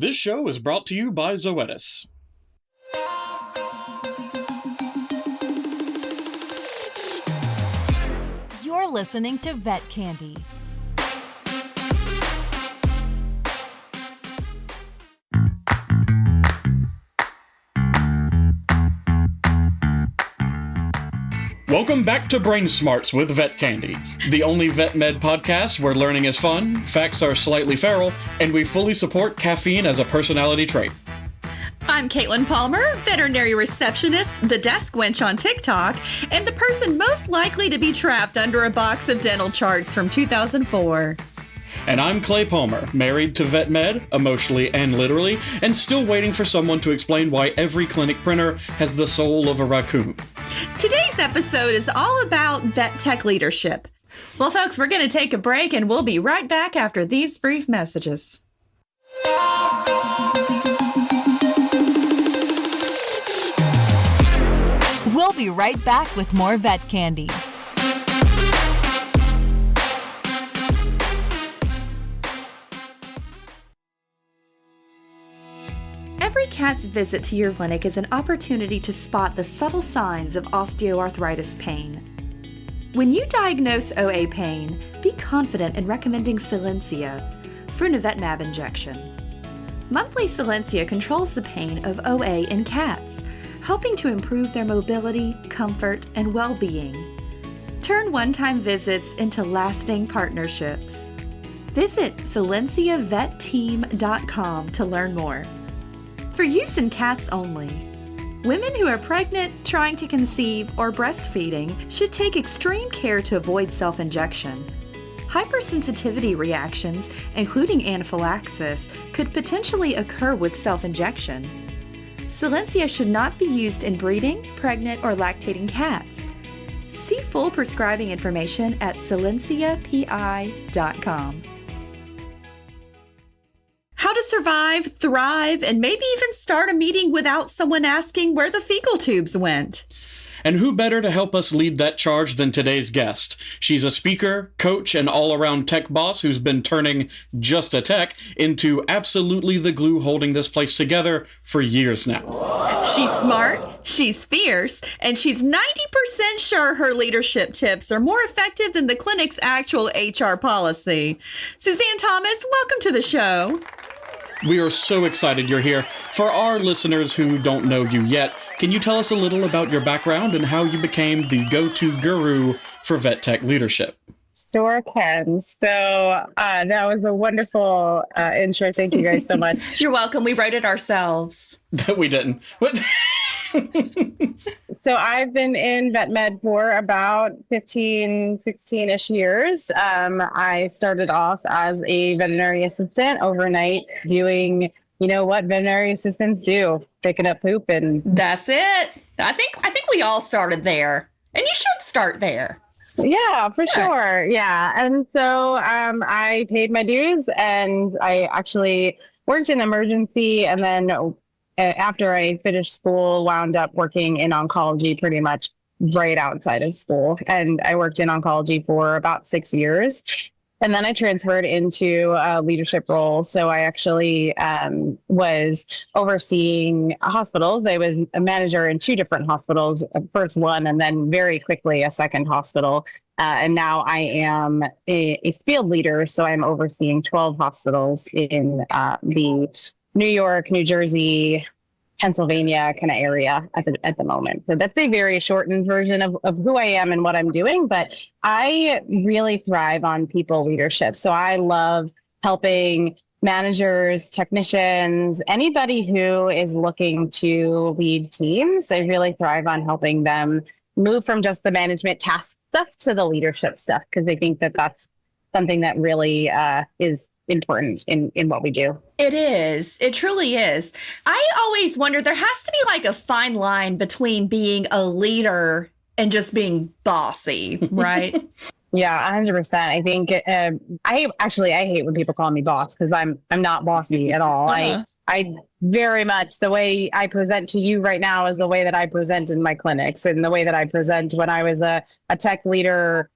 This show is brought to you by Zoetis. You're listening to Vet Candy. Welcome back to Brain Smarts with Vet Candy, the only vet med podcast where learning is fun, facts are slightly feral, and we fully support caffeine as a personality trait. I'm Caitlin Palmer, veterinary receptionist, the desk wench on TikTok, and the person most likely to be trapped under a box of dental charts from 2004. And I'm Clay Palmer, married to vet med, emotionally and literally, and still waiting for someone to explain why every clinic printer has the soul of a raccoon. Today's episode is all about vet tech leadership. Well, folks, we're going to take a break, and we'll be right back after these brief messages. We'll be right back with more Vet Candy. Every cat's visit to your clinic is an opportunity to spot the subtle signs of osteoarthritis pain. When you diagnose OA pain, be confident in recommending Solensia, frunevetmab injection. Monthly Solensia controls the pain of OA in cats, helping to improve their mobility, comfort, and well-being. Turn one-time visits into lasting partnerships. Visit SolensiaVetTeam.com to learn more. For use in cats only. Women who are pregnant, trying to conceive, or breastfeeding should take extreme care to avoid self-injection. Hypersensitivity reactions, including anaphylaxis, could potentially occur with self-injection. Solensia should not be used in breeding, pregnant, or lactating cats. See full prescribing information at SolensiaPI.com. How to survive, thrive, and maybe even start a meeting without someone asking where the fecal tubes went. And who better to help us lead that charge than today's guest? She's a speaker, coach, and all-around tech boss who's been turning just a tech into absolutely the glue holding this place together for years now. She's smart, she's fierce, and she's 90% sure her leadership tips are more effective than the clinic's actual HR policy. Suzanne Thomas, welcome to the show. We are so excited you're here. For our listeners who don't know you yet, can you tell us a little about your background and how you became the go-to guru for vet tech leadership? Sure can. So that was a wonderful intro. Thank you guys so much. You're welcome. We wrote it ourselves. We didn't. What? So I've been in vet med for about 16-ish years. I started off as a veterinary assistant overnight doing, you know what veterinary assistants do, picking up poop. And that's it. I think we all started there, and you should start there. Yeah, for sure. Yeah. And so I paid my dues, and I actually worked in emergency, and then after I finished school, wound up working in oncology pretty much right outside of school. And I worked in oncology for about 6 years. And then I transferred into a leadership role. So I actually was overseeing hospitals. I was a manager in 2 different hospitals, first one, and then very quickly a second hospital. And now I am a field leader. So I'm overseeing 12 hospitals in the New York, New Jersey, Pennsylvania kind of area at the moment. So that's a very shortened version of who I am and what I'm doing. But I really thrive on people leadership. So I love helping managers, technicians, anybody who is looking to lead teams. I really thrive on helping them move from just the management task stuff to the leadership stuff, because I think that that's something that really is important in what we do. It is. It truly is. I always wonder, there has to be like a fine line between being a leader and just being bossy, right? Yeah, 100%. I think I hate when people call me boss, because I'm not bossy at all. Uh-huh. I very much, the way I present to you right now is the way that I present in my clinics, and the way that I present when I was a tech leader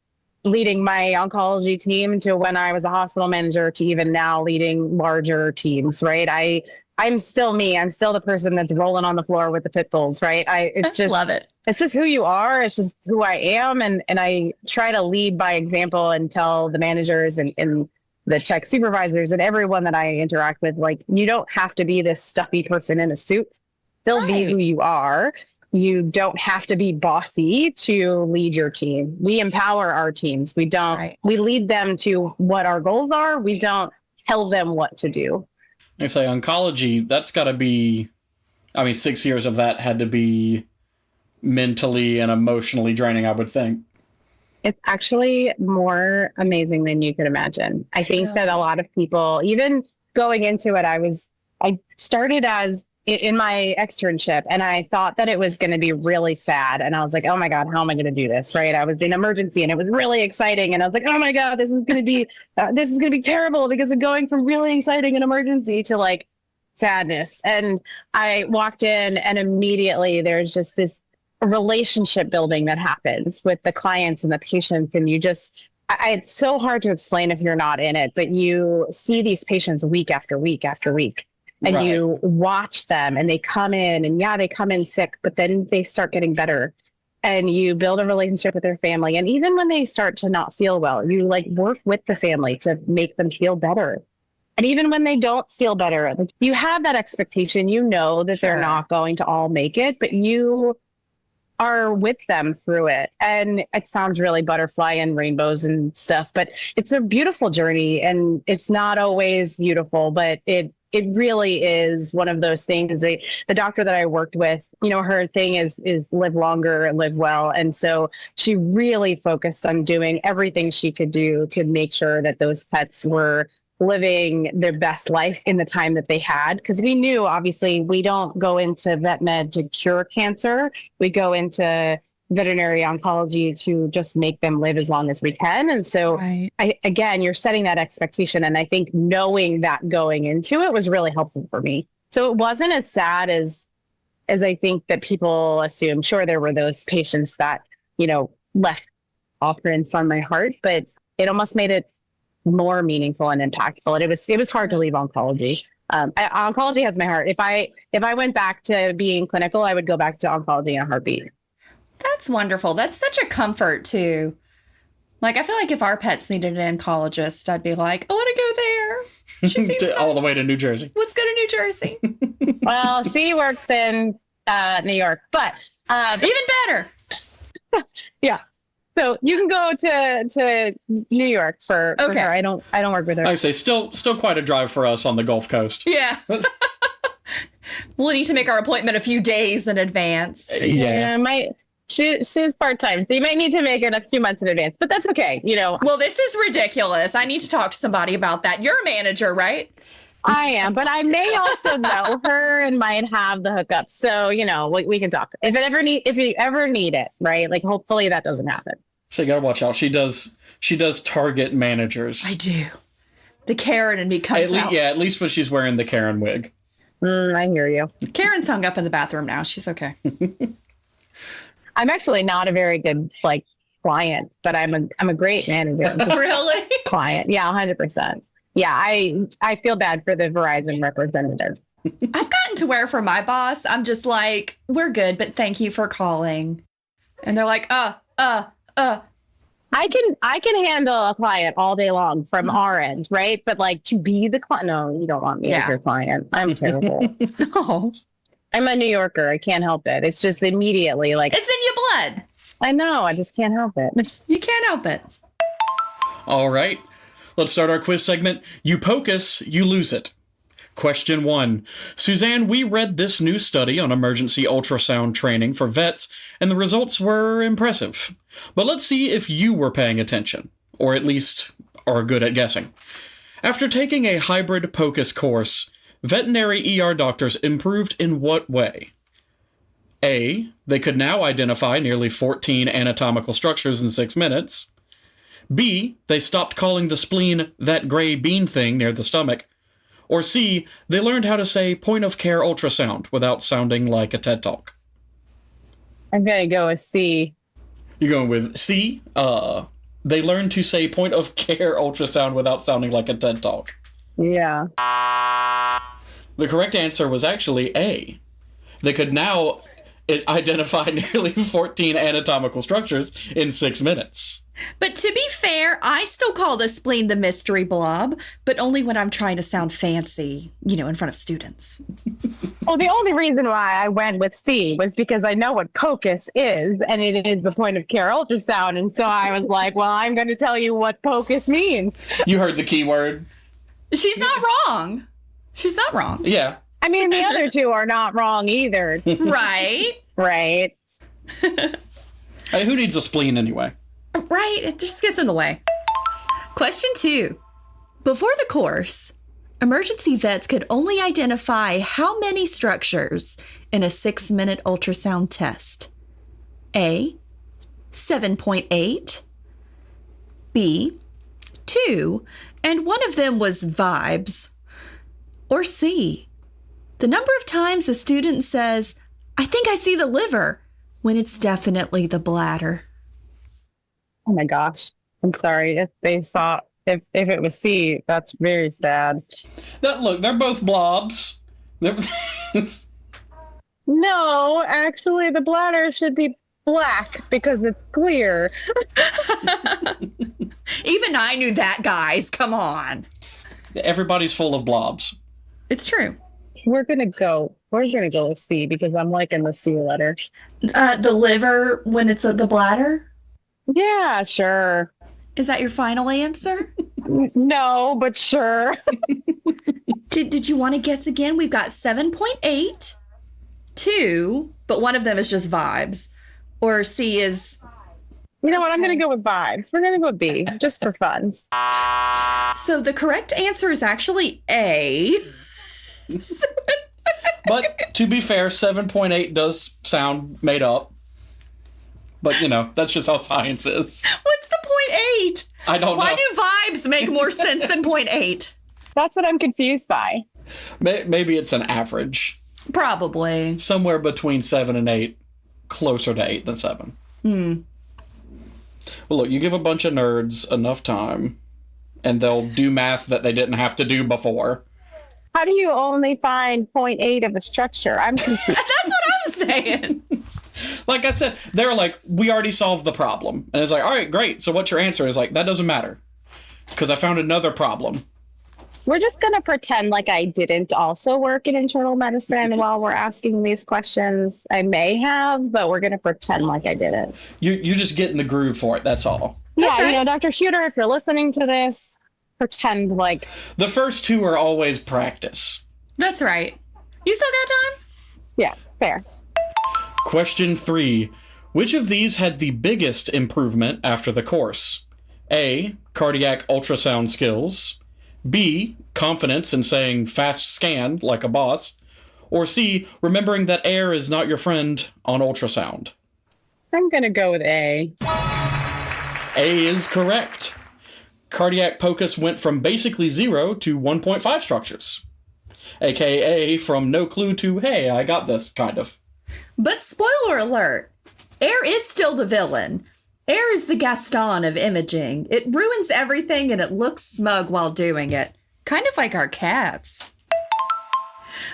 leading my oncology team to when I was a hospital manager to even now leading larger teams, right? I'm still me. I'm still the person that's rolling on the floor with the pit bulls, right? It's just love it. It's just who you are. It's just who I am. And I try to lead by example and tell the managers and the tech supervisors and everyone that I interact with, like, you don't have to be this stuffy person in a suit. Still be who you are. You don't have to be bossy to lead your team. We empower our teams. We lead them to what our goals are. We don't tell them what to do. I say oncology, that's got to be, 6 years of that had to be mentally and emotionally draining, I would think. It's actually more amazing than you could imagine. I think that a lot of people, even going into it, I started as in my externship, and I thought that it was going to be really sad. And I was like, oh my God, how am I going to do this? Right. I was in emergency and it was really exciting. And I was like, oh my God, this is going to be terrible because of going from really exciting and emergency to like sadness. And I walked in and immediately there's just this relationship building that happens with the clients and the patients. And it's so hard to explain if you're not in it, but you see these patients week after week after week. And you watch them and they come in and they come in sick, but then they start getting better and you build a relationship with their family. And even when they start to not feel well, you like work with the family to make them feel better. And even when they don't feel better, you have that expectation, you know that they're not going to all make it, but you are with them through it. And it sounds really butterfly and rainbows and stuff, but it's a beautiful journey and it's not always beautiful, but it really is one of those things. The doctor that I worked with, her thing is live longer and live well. And so she really focused on doing everything she could do to make sure that those pets were living their best life in the time that they had. Because we knew, obviously, we don't go into vet med to cure cancer. We go into veterinary oncology to just make them live as long as we can. And so again, you're setting that expectation. And I think knowing that going into it was really helpful for me. So it wasn't as sad as I think that people assume. Sure, there were those patients that, left offprints on my heart, but it almost made it more meaningful and impactful. And it was hard to leave oncology. Oncology has my heart. If I went back to being clinical, I would go back to oncology in a heartbeat. That's wonderful. That's such a comfort, too. Like, I feel like if our pets needed an oncologist, I'd be like, I want to go there. She seems all the way to New Jersey. Let's go to New Jersey. Well, she works in New York, but even better. Yeah. So you can go to New York for her. I don't work with her. I say still quite a drive for us on the Gulf Coast. Yeah. We'll need to make our appointment a few days in advance. She's part-time, so you might need to make it a few months in advance, but that's okay, Well, this is ridiculous. I need to talk to somebody about that. You're a manager, right? I am, but I may also know her and might have the hookup. So, we can talk. If you ever need it, right? Like, hopefully that doesn't happen. So you gotta watch out. She does target managers. I do. The Karen in me comes out. Yeah, at least when she's wearing the Karen wig. I hear you. Karen's hung up in the bathroom now. She's okay. I'm actually not a very good client, but I'm a great manager. Really? Client. Yeah, 100%. Yeah, I feel bad for the Verizon representative. I've gotten to where for my boss, I'm just like, we're good, but thank you for calling. And they're like, I can handle a client all day long from our end, right? But to be the client, no, you don't want me as your client. I'm terrible. No. I'm a New Yorker. I can't help it. It's just immediately it's in your blood. I know. I just can't help it. You can't help it. All right. Let's start our quiz segment. You poke us, you lose it. Question 1. Suzanne, we read this new study on emergency ultrasound training for vets, and the results were impressive. But let's see if you were paying attention, or at least are good at guessing. After taking a hybrid POCUS course, veterinary ER doctors improved in what way? A. They could now identify nearly 14 anatomical structures in 6 minutes. B. They stopped calling the spleen that gray bean thing near the stomach. Or C. They learned how to say point-of-care ultrasound without sounding like a TED Talk. I'm going to go with C. You're going with C? They learned to say point of care ultrasound without sounding like a TED Talk. Yeah. The correct answer was actually A. They could now identify nearly 14 anatomical structures in 6 minutes. But to be fair, I still call the spleen the mystery blob, but only when I'm trying to sound fancy, in front of students. Well, the only reason why I went with C was because I know what POCUS is, and it is the point of care ultrasound. And so I was like, well, I'm going to tell you what POCUS means. You heard the key word. She's not wrong. She's not wrong. Yeah. I mean, the other two are not wrong either. Right? Right. Hey, who needs a spleen anyway? Right. It just gets in the way. Question 2. Before the course, emergency vets could only identify how many structures in a 6-minute ultrasound test? A, 7.8, B, 2, and one of them was vibes, or C, the number of times a student says, I think I see the liver, when it's definitely the bladder. Oh my gosh. I'm sorry. If it was C, that's very sad. Look, they're both blobs. No, actually, the bladder should be black because it's clear. Even I knew that, guys. Come on. Everybody's full of blobs. It's true. We're gonna go with C because I'm liking the C letter. The liver when it's the bladder? Yeah, sure. Is that your final answer? No, but sure. Did you want to guess again? We've got 7.8, 2, but one of them is just vibes. Or C is... You know what? I'm going to go with vibes. We're going to go with B, just for fun. So the correct answer is actually A. But to be fair, 7.8 does sound made up. But, that's just how science is. What's the 0.8? I don't know. Why do vibes make more sense than 0.8? That's what I'm confused by. Maybe it's an average. Probably. Somewhere between 7 and 8. Closer to 8 than 7. Well, look, you give a bunch of nerds enough time, and they'll do math that they didn't have to do before. How do you only find 0.8 of a structure? I'm confused. That's what I was saying. Like I said, they're like, we already solved the problem. And it's like, all right, great. So what's your answer? Is like, that doesn't matter. Because I found another problem. We're just going to pretend like I didn't also work in internal medicine while we're asking these questions. I may have, but we're going to pretend like I didn't. You just get in the groove for it. That's all. That's Yeah, right. Dr. Huter, if you're listening to this, pretend like... The first 2 are always practice. That's right. You still got time? Yeah, fair. Question 3. Which of these had the biggest improvement after the course? A, cardiac ultrasound skills. B, confidence in saying fast scan like a boss. Or C, remembering that air is not your friend on ultrasound. I'm going to go with A. A is correct. Cardiac POCUS went from basically 0 to 1.5 structures. AKA from no clue to, hey, I got this, kind of. But spoiler alert, air is still the villain. Air is the Gaston of imaging. It ruins everything and it looks smug while doing it. Kind of like our cats.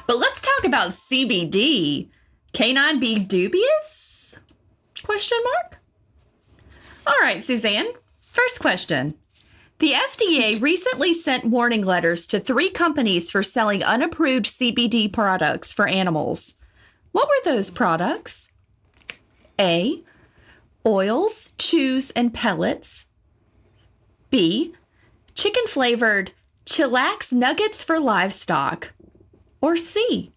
But let's talk about CBD. Canine be dubious? Question mark? All right, Suzanne. First question. The FDA recently sent warning letters to 3 companies for selling unapproved CBD products for animals. What were those products? A, oils, chews, and pellets. B, chicken-flavored chillax nuggets for livestock. Or C,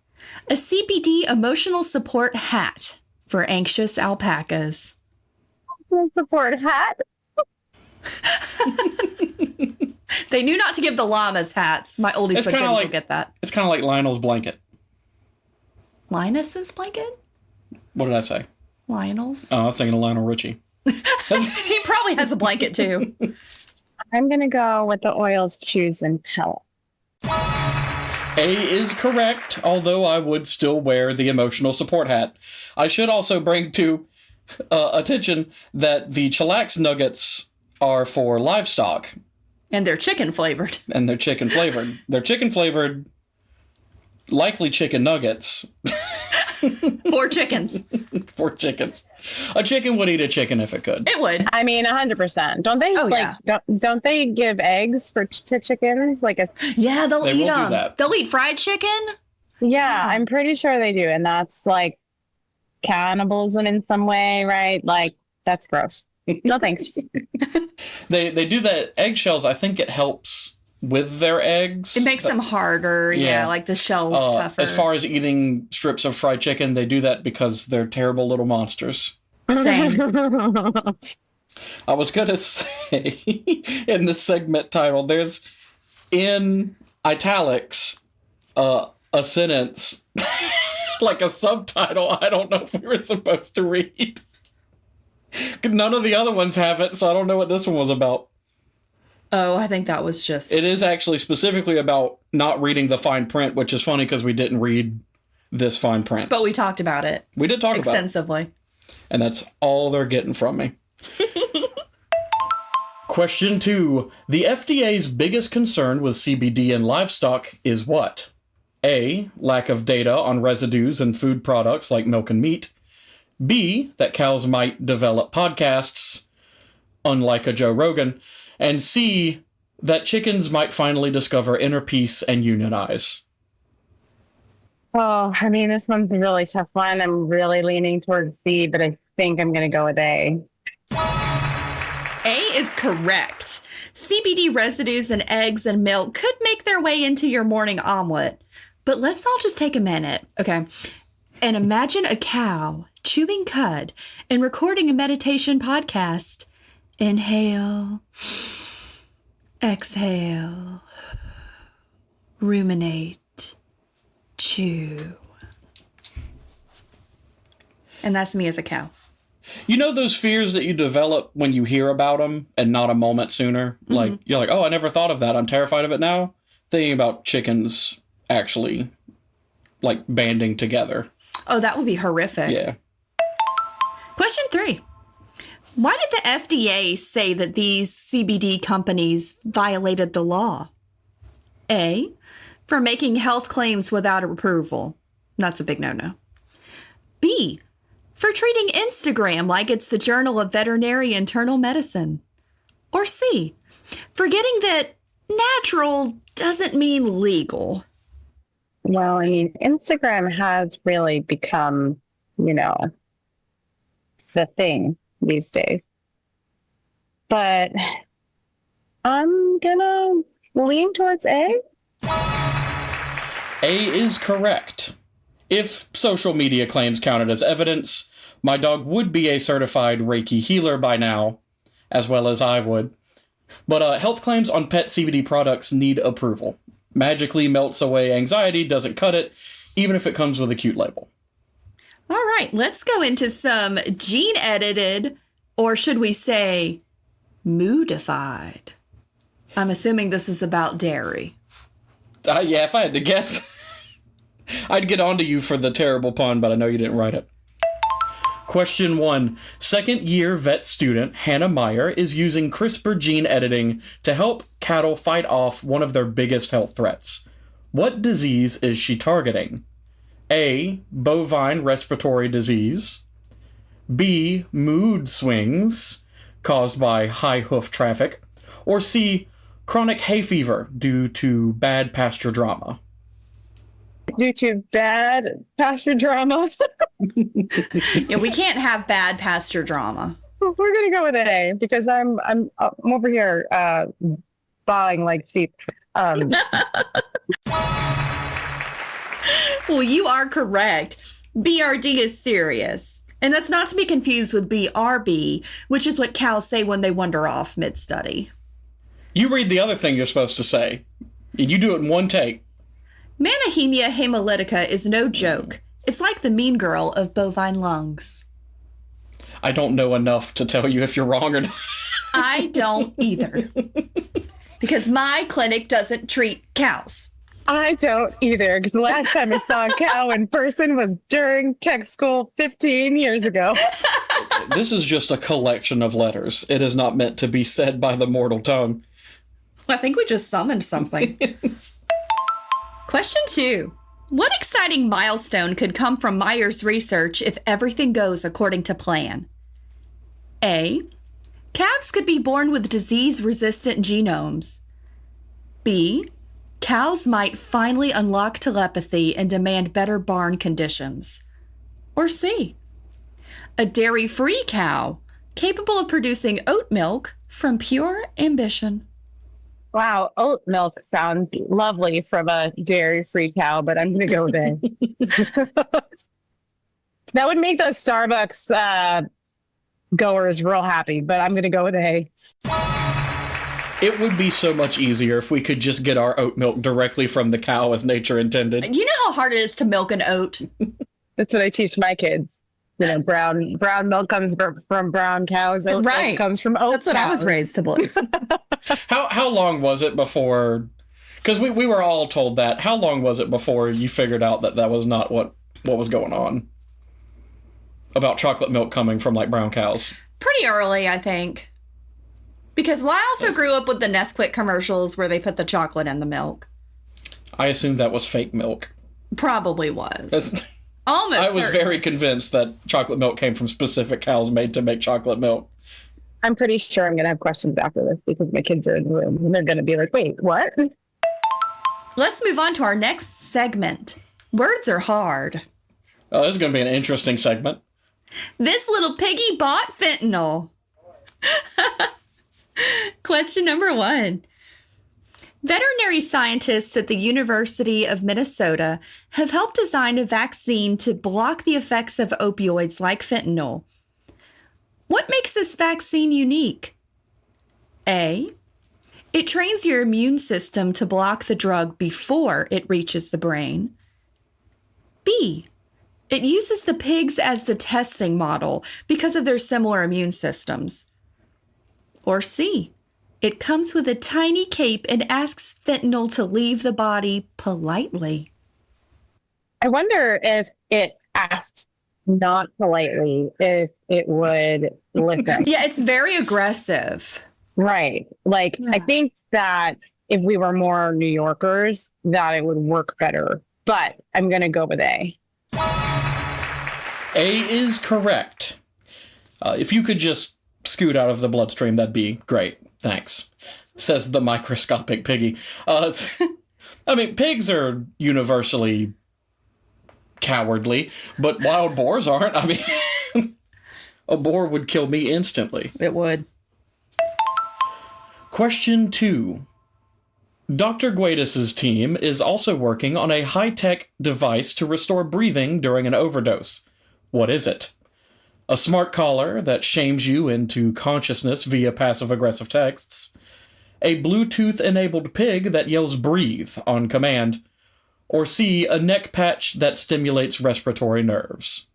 a CBD emotional support hat for anxious alpacas. Support hat? They knew not to give the llamas hats. My oldies It's but kinda goodies like- will get that. It's kind of like Lionel's blanket. Linus's blanket? What did I say? Lionel's? Oh, I was thinking of Lionel Richie. He probably has a blanket too. I'm going to go with the oils, chews, and pellet. A is correct, although I would still wear the emotional support hat. I should also bring to attention that the chillax nuggets are for livestock. And they're chicken flavored. And they're chicken flavored. They're chicken flavored, likely chicken nuggets. 4 chickens. 4 chickens. A chicken would eat a chicken if it could. It would. I mean, 100%. Don't they don't they give eggs to chickens? Yeah, they'll They eat will do them. that. They'll eat fried chicken. Yeah, I'm pretty sure they do. And that's like cannibalism in some way, right? Like, that's gross. No thanks. They do that eggshells. I think it helps with their eggs. It makes them harder. Yeah, like the shell's tougher. As far as eating strips of fried chicken, they do that because they're terrible little monsters. Same. I was going to say in the segment title, there's in italics a sentence, like a subtitle. I don't know if we were supposed to read. None of the other ones have it, so I don't know what this one was about. Oh, I think that was just... It is actually specifically about not reading the fine print, which is funny because we didn't read this fine print. But we talked about it. We did talk about it. Extensively. And that's all they're getting from me. Question 2. The FDA's biggest concern with CBD in livestock is what? A. Lack of data on residues in food products like milk and meat. B. That cows might develop podcasts, unlike a Joe Rogan. And C. That chickens might finally discover inner peace and unionize. Oh, I mean, this one's a really tough one. I'm really leaning towards C, but I think I'm going to go with A. A is correct. CBD residues in eggs and milk could make their way into your morning omelet. But let's all just take a minute, okay? And imagine a cow chewing cud and recording a meditation podcast. Inhale, exhale, ruminate, chew. And that's me as a cow. You know those fears that you develop when you hear about them and not a moment sooner? Mm-hmm. Like, you're like, oh, I never thought of that. I'm terrified of it now. Thinking about chickens actually, like, banding together. Oh, that would be horrific. Yeah. Question 3. Why did the FDA say that these CBD companies violated the law? A, for making health claims without approval. That's a big no-no. B, for treating Instagram like it's the Journal of Veterinary Internal Medicine. Or C, forgetting that natural doesn't mean legal. Well, I mean, Instagram has really become, the thing these days. But I'm gonna lean towards A. A is correct. If social media claims counted as evidence, my dog would be a certified Reiki healer by now, as well as I would. But health claims on pet CBD products need approval. Magically melts away anxiety, doesn't cut it, even if it comes with a cute label. All right, let's go into some gene-edited, or should we say, moodified. I'm assuming this is about dairy. Yeah, if I had to guess, I'd get onto you for the terrible pun, but I know you didn't write it. Question 1. Second-year vet student Hannah Meyer is using CRISPR gene editing to help cattle fight off one of their biggest health threats. What disease is she targeting? A. Bovine respiratory disease. B. Mood swings caused by high hoof traffic. Or C. Chronic hay fever due to bad pasture drama. Due to bad pasture drama. Yeah, we can't have bad pasture drama. We're gonna go with A because I'm over here bawling like sheep. Well, you are correct. BRD is serious. And that's not to be confused with BRB, which is what cows say when they wander off mid-study. You read the other thing you're supposed to say, and you do it in one take. Manihemia hemolytica is no joke. It's like the mean girl of bovine lungs. I don't know enough to tell you if you're wrong or not. I don't either. Because my clinic doesn't treat cows. I don't either, because the last time I saw a cow in person was during tech school 15 years ago. This is just a collection of letters. It is not meant to be said by the mortal tongue. I think we just summoned something. Question 2. What exciting milestone could come from Meyer's research if everything goes according to plan? A. Calves could be born with disease-resistant genomes. B. Cows might finally unlock telepathy and demand better barn conditions. Or C. A dairy-free cow capable of producing oat milk from pure ambition. Wow, oat milk sounds lovely from a dairy-free cow, but I'm going to go with A. That would make those Starbucks goers real happy, but I'm going to go with A. It would be so much easier if we could just get our oat milk directly from the cow as nature intended. You know how hard it is to milk an oat? That's what I teach my kids. You know, brown milk comes from brown cows. Oat milk comes from oat That's what cows. I was raised to believe. How long was it before... Because we were all told that. How long was it before you figured out that was not what was going on? About chocolate milk coming from, like, brown cows? Pretty early, I think. Because I also grew up with the Nesquik commercials where they put the chocolate in the milk. I assumed that was fake milk. Probably was. Almost. I was very convinced that chocolate milk came from specific cows made to make chocolate milk. I'm pretty sure I'm going to have questions after this because my kids are in the room and they're going to be like, wait, what? Let's move on to our next segment. Words are hard. Oh, this is going to be an interesting segment. This little piggy bought fentanyl. Question number 1. Veterinary scientists at the University of Minnesota have helped design a vaccine to block the effects of opioids like fentanyl. What makes this vaccine unique? A. It trains your immune system to block the drug before it reaches the brain. B. It uses the pigs as the testing model because of their similar immune systems. Or C. It comes with a tiny cape and asks fentanyl to leave the body politely. I wonder if it asked not politely if it would listen. Yeah, it's very aggressive. Right. Like, I think that if we were more New Yorkers, that it would work better. But I'm going to go with A. A is correct. If you could just scoot out of the bloodstream, that'd be great. Thanks. Says the microscopic piggy. I mean, pigs are universally cowardly, but wild boars aren't. I mean, a boar would kill me instantly. It would. Question 2. Dr. Guedis' team is also working on a high-tech device to restore breathing during an overdose. What is it? A smart collar that shames you into consciousness via passive-aggressive texts, a Bluetooth-enabled pig that yells breathe on command, or C, a neck patch that stimulates respiratory nerves.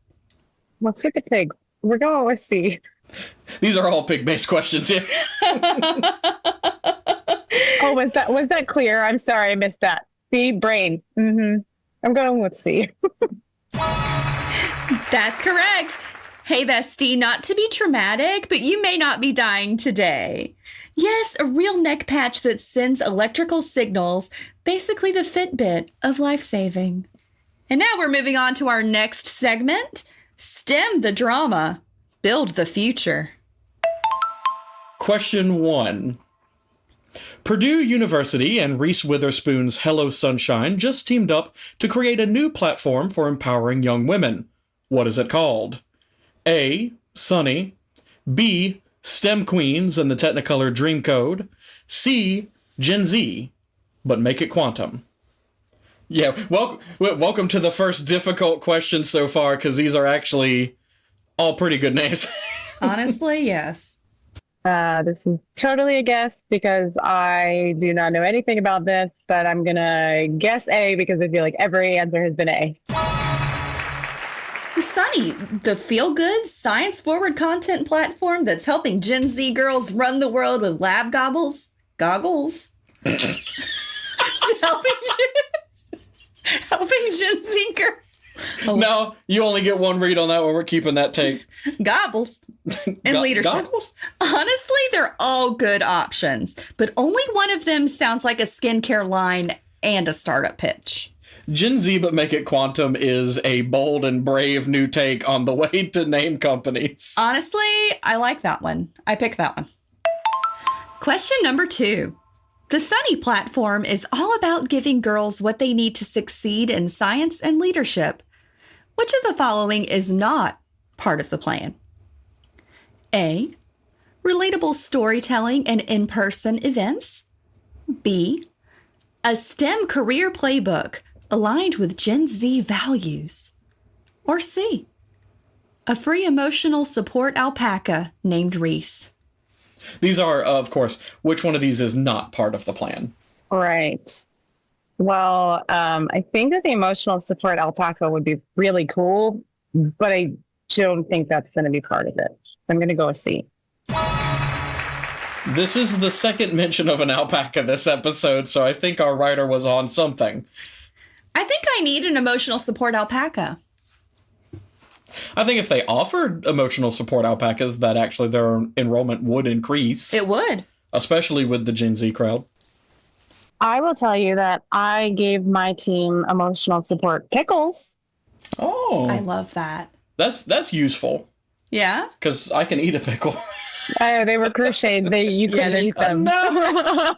Let's get the pig. We're going with C. These are all pig-based questions here. Oh, was that clear? I'm sorry, I missed that. C, brain. I'm going with C. That's correct. Hey, bestie, not to be traumatic, but you may not be dying today. Yes, a real neck patch that sends electrical signals, basically the Fitbit of life-saving. And now we're moving on to our next segment, STEM the Drama, Build the Future. Question 1. Purdue University and Reese Witherspoon's Hello Sunshine just teamed up to create a new platform for empowering young women. What is it called? A. Sunny. B. STEM Queens and the Technicolor Dream Code. C. Gen Z. But make it quantum. Yeah, welcome to the first difficult question so far, because these are actually all pretty good names. Honestly, yes. This is totally a guess because I do not know anything about this, but I'm going to guess A because I feel like every answer has been A. Sunny, the feel-good, science-forward content platform that's helping Gen Z girls run the world with lab goggles. helping Gen Z girls. No, you only get one read on that one. We're keeping that tape. Gobbles and leadership. Goggles? Honestly, they're all good options, but only one of them sounds like a skincare line and a startup pitch. Gen Z but make it quantum is a bold and brave new take on the way to name companies. Honestly, I like that one. I picked that one. Question number 2. The Sunny platform is all about giving girls what they need to succeed in science and leadership. Which of the following is not part of the plan? A. Relatable storytelling and in-person events. B. A STEM career playbook aligned with Gen Z values. Or C. A free emotional support alpaca named Reese. These are, of course, which one of these is not part of the plan? Right. Well, I think that the emotional support alpaca would be really cool, but I don't think that's going to be part of it. I'm going to go with C. This is the second mention of an alpaca this episode, so I think our writer was on something. I think I need an emotional support alpaca. I think if they offered emotional support alpacas, that actually their enrollment would increase. It would. Especially with the Gen Z crowd. I will tell you that I gave my team emotional support pickles. Oh. I love that. That's useful. Yeah? Because I can eat a pickle. They were crocheted. You couldn't eat them. No.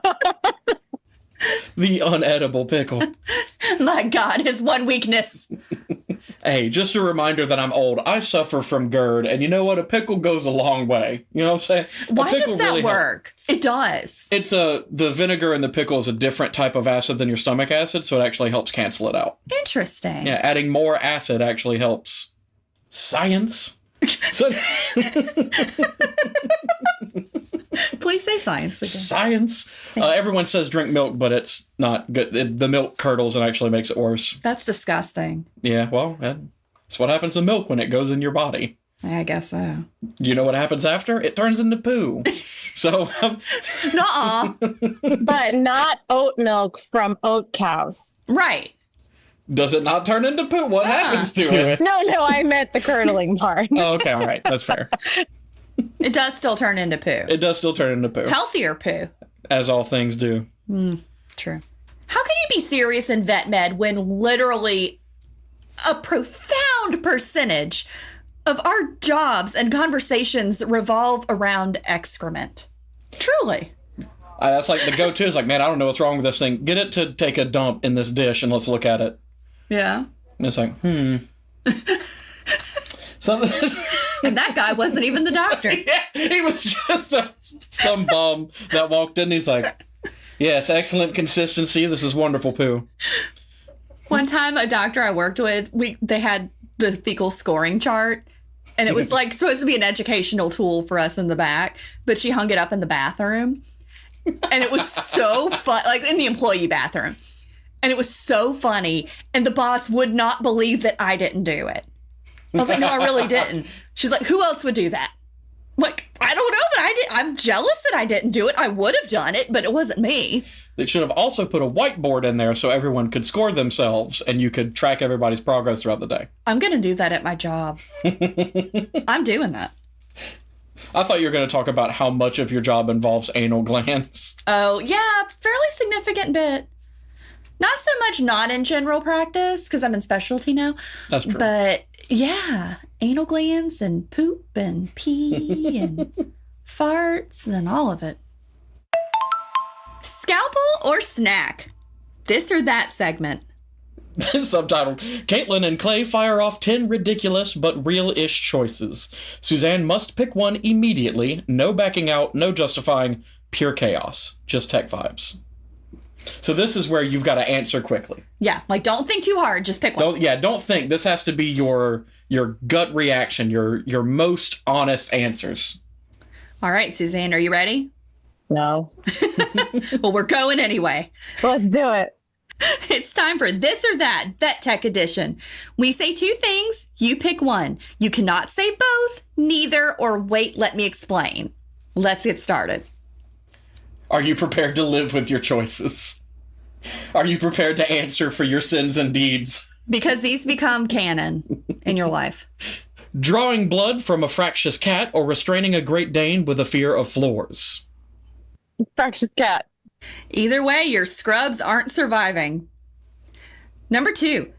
The unedible pickle. My God, his one weakness. Hey, just a reminder that I'm old. I suffer from GERD, and you know what? A pickle goes a long way. You know what I'm saying? Why does that work? It does. It's the vinegar in the pickle is a different type of acid than your stomach acid, so it actually helps cancel it out. Interesting. Yeah, adding more acid actually helps. Science. So, Please say science again. Science. Everyone says drink milk, but it's not good. The milk curdles and actually makes it worse. That's disgusting. Yeah, well, that's what happens to milk when it goes in your body. I guess so. You know what happens after? It turns into poo. So, Nuh-uh. But not oat milk from oat cows. Right. does it not turn into poo? What happens to it? No, I meant the curdling part. Oh, okay, all right. That's fair. It does still turn into poo. It does still turn into poo. Healthier poo. As all things do. True. How can you be serious in vet med when literally a profound percentage of our jobs and conversations revolve around excrement? Truly. That's like the go-to is like, man, I don't know what's wrong with this thing. Get it to take a dump in this dish and let's look at it. Yeah. And it's like, And that guy wasn't even the doctor. Yeah, he was just some bum that walked in. He's like, yes, excellent consistency. This is wonderful poo. One time, a doctor I worked with, they had the fecal scoring chart, and it was like supposed to be an educational tool for us in the back, but she hung it up in the bathroom, and it was so fun, like in the employee bathroom, and it was so funny, and the boss would not believe that I didn't do it. I was like, no, I really didn't. She's like, who else would do that? I'm like, I don't know, but I'm jealous that I didn't do it. I would have done it, but it wasn't me. They should have also put a whiteboard in there so everyone could score themselves and you could track everybody's progress throughout the day. I'm going to do that at my job. I'm doing that. I thought you were going to talk about how much of your job involves anal glands. Oh, yeah, fairly significant bit. Not so much not in general practice, because I'm in specialty now. That's true. But yeah, anal glands and poop and pee and farts and all of it. Scalpel or snack? This or that segment. Subtitled, Caitlin and Clay fire off 10 ridiculous but real-ish choices. Suzanne must pick one immediately. No backing out, no justifying, pure chaos. Just tech vibes. So this is where you've got to answer quickly. Yeah, like don't think too hard, just pick one. Don't think. This has to be your gut reaction, your most honest answers. All right, Suzanne, are you ready? No. Well, we're going anyway. Let's do it. It's time for This or That, Vet Tech Edition. We say two things, you pick one. You cannot say both, neither, or wait, let me explain. Let's get started. Are you prepared to live with your choices? Are you prepared to answer for your sins and deeds? Because these become canon in your life. Drawing blood from a fractious cat or restraining a Great Dane with a fear of floors. Fractious cat. Either way, your scrubs aren't surviving. Number 2.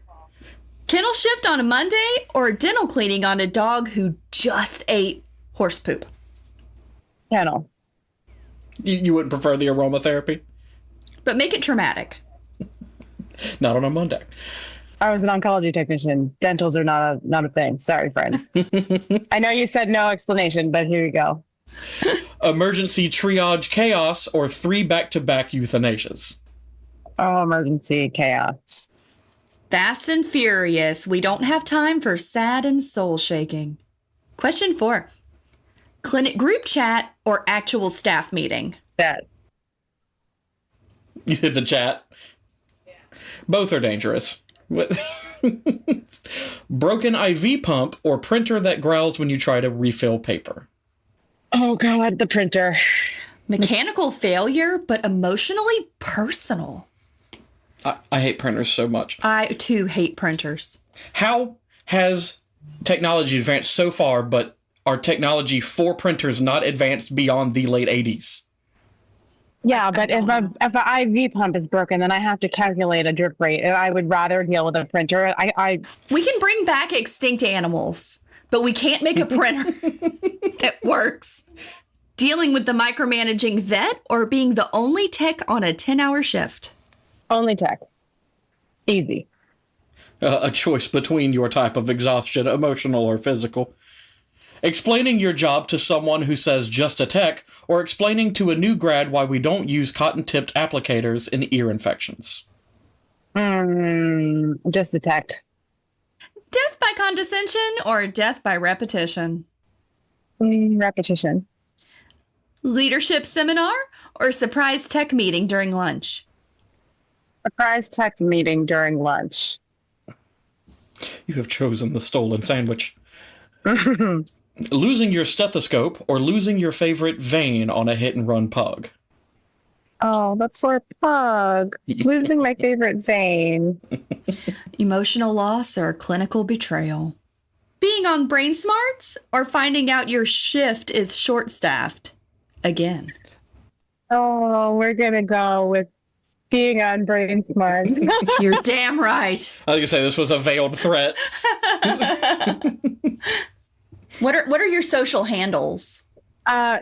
Kennel shift on a Monday or dental cleaning on a dog who just ate horse poop? Kennel. You wouldn't prefer the aromatherapy? But make it traumatic. Not on a Monday. I was an oncology technician. Dentals are not a thing. Sorry, friends. I know you said no explanation, but here you go. Emergency triage chaos or 3 back-to-back euthanasias. Oh, emergency chaos. Fast and furious. We don't have time for sad and soul shaking. Question 4. Clinic group chat or actual staff meeting? That. You did the chat. Yeah. Both are dangerous. Broken IV pump or printer that growls when you try to refill paper? Oh, God, the printer. Mechanical failure, but emotionally personal. I hate printers so much. I, too, hate printers. How has technology advanced so far, but our technology for printers not advanced beyond the late 80s? Yeah, but if an IV pump is broken, then I have to calculate a drip rate. I would rather deal with a printer. We can bring back extinct animals, but we can't make a printer that works. Dealing with the micromanaging vet or being the only tech on a 10-hour shift? Only tech. Easy. A choice between your type of exhaustion, emotional or physical. Explaining your job to someone who says just a tech, or explaining to a new grad why we don't use cotton-tipped applicators in ear infections. Just a tech. Death by condescension or death by repetition? Repetition. Leadership seminar or surprise tech meeting during lunch? Surprise tech meeting during lunch. You have chosen the stolen sandwich. Losing your stethoscope or losing your favorite vein on a hit-and-run pug? Oh, the poor pug. Losing my favorite vein. Emotional loss or clinical betrayal? Being on Brain Smarts or finding out your shift is short-staffed? Again. Oh, we're going to go with being on Brain Smarts. You're damn right. I was going to say, this was a veiled threat. What are your social handles?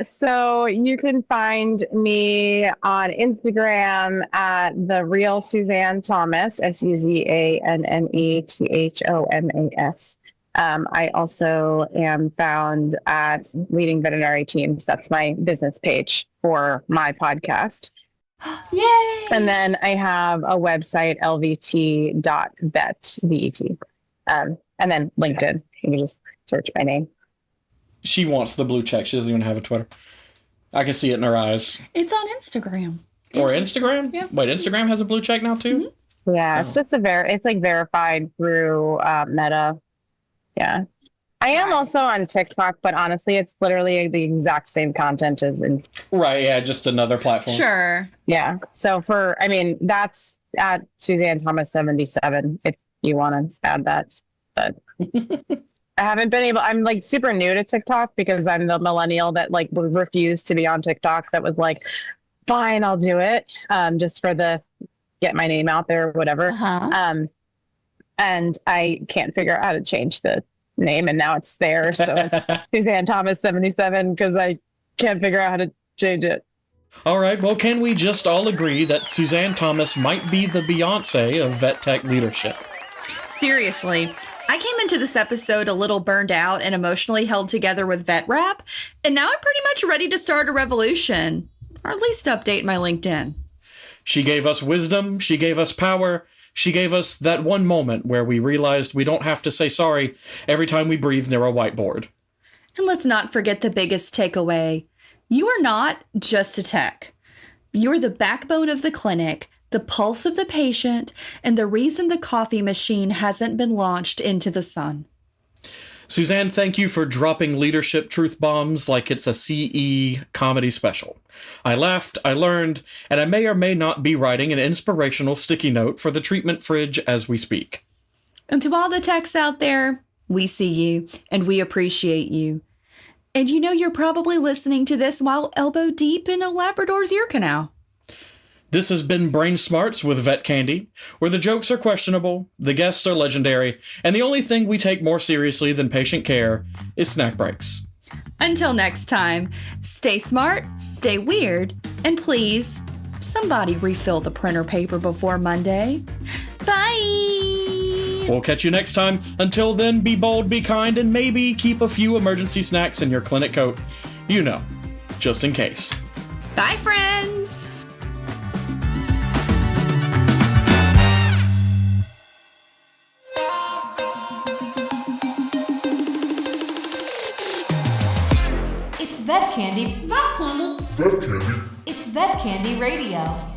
So you can find me on Instagram at the real Suzanne Thomas, SUZANNETHOMAS. I also am found at Leading Veterinary Teams. That's my business page for my podcast. Yay! And then I have a website, lvt.vet, V-E-T. And then LinkedIn. You can just search my name. She wants the blue check. She doesn't even have a Twitter. I can see it in her eyes. It's on Instagram. Or Instagram? Yeah. Wait, Instagram has a blue check now too? Mm-hmm. Yeah, it's just it's like verified through Meta. Yeah. I am also on TikTok, but honestly, it's literally the exact same content as Right, yeah, just another platform. Sure. Yeah. So that's at Suzanne Thomas 77 if you want to add that. But I haven't been able, I'm like super new to TikTok because I'm the millennial that like would refuse to be on TikTok. That was like, fine, I'll do it. Just for get my name out there or whatever. Uh-huh. And I can't figure out how to change the name, and now it's there. So it's Suzanne Thomas 77 because I can't figure out how to change it. All right, well, can we just all agree that Suzanne Thomas might be the Beyonce of vet tech leadership? Seriously, I came into this episode a little burned out and emotionally held together with vet rap, and now I'm pretty much ready to start a revolution, or at least update my LinkedIn. She gave us wisdom, she gave us power, she gave us that one moment where we realized we don't have to say sorry every time we breathe near a whiteboard. And let's not forget the biggest takeaway. You are not just a tech. You are the backbone of the clinic, the pulse of the patient, and the reason the coffee machine hasn't been launched into the sun. Suzanne, thank you for dropping leadership truth bombs like it's a CE comedy special. I laughed, I learned, and I may or may not be writing an inspirational sticky note for the treatment fridge as we speak. And to all the techs out there, we see you and we appreciate you. And you know you're probably listening to this while elbow deep in a Labrador's ear canal. This has been Brain Smarts with Vet Candy, where the jokes are questionable, the guests are legendary, and the only thing we take more seriously than patient care is snack breaks. Until next time, stay smart, stay weird, and please, somebody refill the printer paper before Monday. Bye! We'll catch you next time. Until then, be bold, be kind, and maybe keep a few emergency snacks in your clinic coat. You know, just in case. Bye, friends! It's Vet Candy. Vet Candy. Vet Candy. It's Vet Candy Radio.